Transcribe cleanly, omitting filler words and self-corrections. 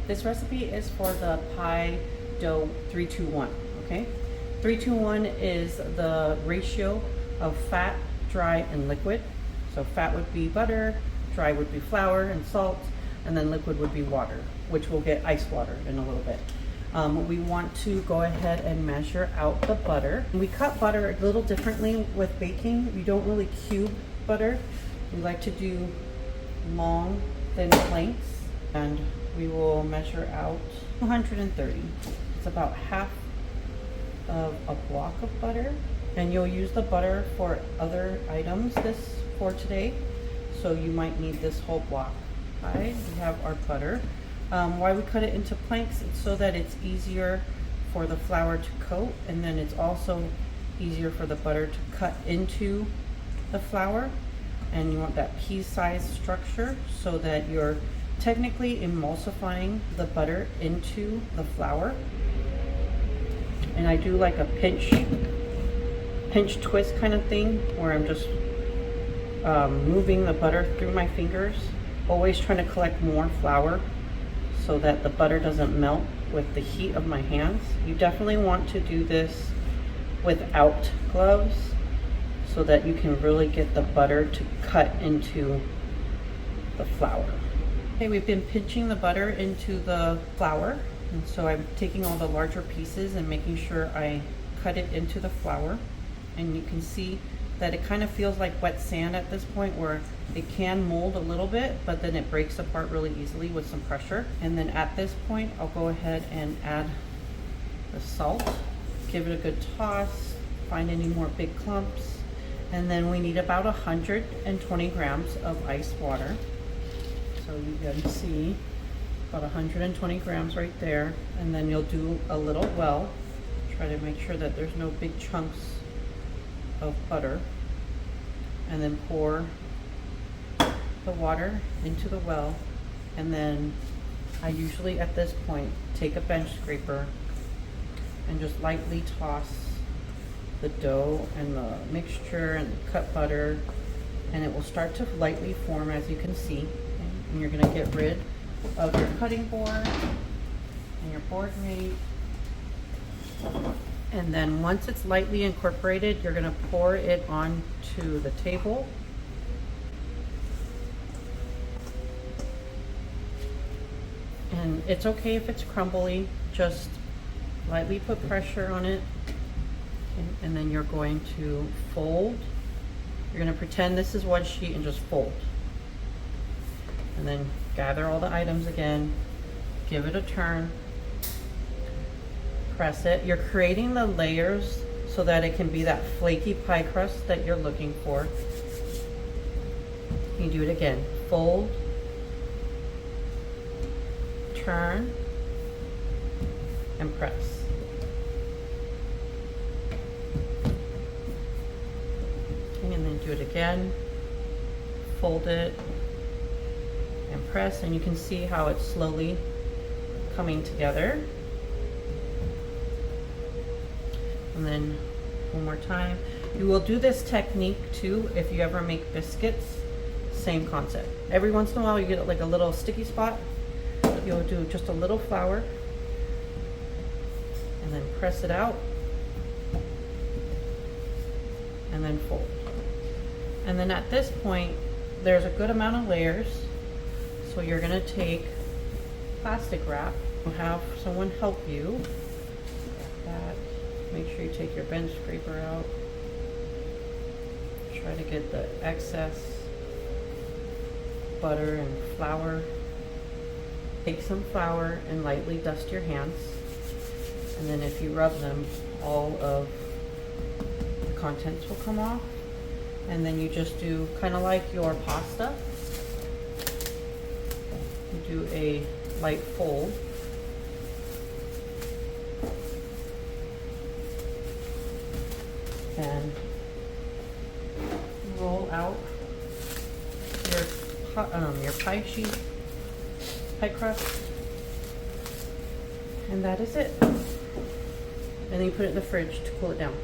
This recipe is for the pie dough 3-2-1, okay? 3-2-1 is the ratio of fat, dry, and liquid. So fat would be butter, dry would be flour and salt, and then liquid would be water, which we'll get ice water in a little bit. We want to go ahead and measure out the butter. We cut butter a little differently with baking. We don't really cube butter. We like to do long, thin planks, and we will measure out 230. It's about half of a block of butter, and you'll use the butter for other items for today, so you might need this whole block. Right, we have our butter. Why we cut it into planks, it's so that it's easier for the flour to coat, and then it's also easier for the butter to cut into the flour. And you want that pea-sized structure so that you're technically emulsifying the butter into the flour. And I do like a pinch twist kind of thing, where I'm just moving the butter through my fingers, always trying to collect more flour so that the butter doesn't melt with the heat of my hands. You definitely want to do this without gloves so that you can really get the butter to cut into the flour. Okay, we've been pinching the butter into the flour, and so I'm taking all the larger pieces and making sure I cut it into the flour. And you can see that it kind of feels like wet sand at this point, where it can mold a little bit, but then it breaks apart really easily with some pressure. And then at this point, I'll go ahead and add the salt, give it a good toss, find any more big clumps. And then we need about 120 grams of ice water. So you can see about 120 grams right there. And then you'll do a little well. Try to make sure that there's no big chunks of butter, and then pour the water into the well. And then I usually at this point take a bench scraper and just lightly toss the dough and the mixture and the cut butter, and it will start to lightly form, as you can see. And you're going to get rid of your cutting board and your board mate. And then once it's lightly incorporated, you're going to pour it onto the table. And it's okay if it's crumbly, just lightly put pressure on it. And then you're going to fold. You're going to pretend this is one sheet and just fold. And then gather all the items again, give it a turn. Press it. You're creating the layers so that it can be that flaky pie crust that you're looking for. You do it again. Fold, turn, and press. And then do it again. Fold it and press, and you can see how it's slowly coming together. And then one more time. You will do this technique too if you ever make biscuits. Same concept. Every once in a while you get like a little sticky spot. You'll do just a little flour and then press it out and then fold. And then at this point there's a good amount of layers, so you're going to take plastic wrap. Have someone help you. Like that. Make sure you take your bench scraper out. Try to get the excess butter and flour. Take some flour and lightly dust your hands. And then if you rub them, all of the contents will come off. And then you just do kind of like your pasta. You do a light fold. And roll out your pie sheet, pie crust, and that is it. And then you put it in the fridge to cool it down.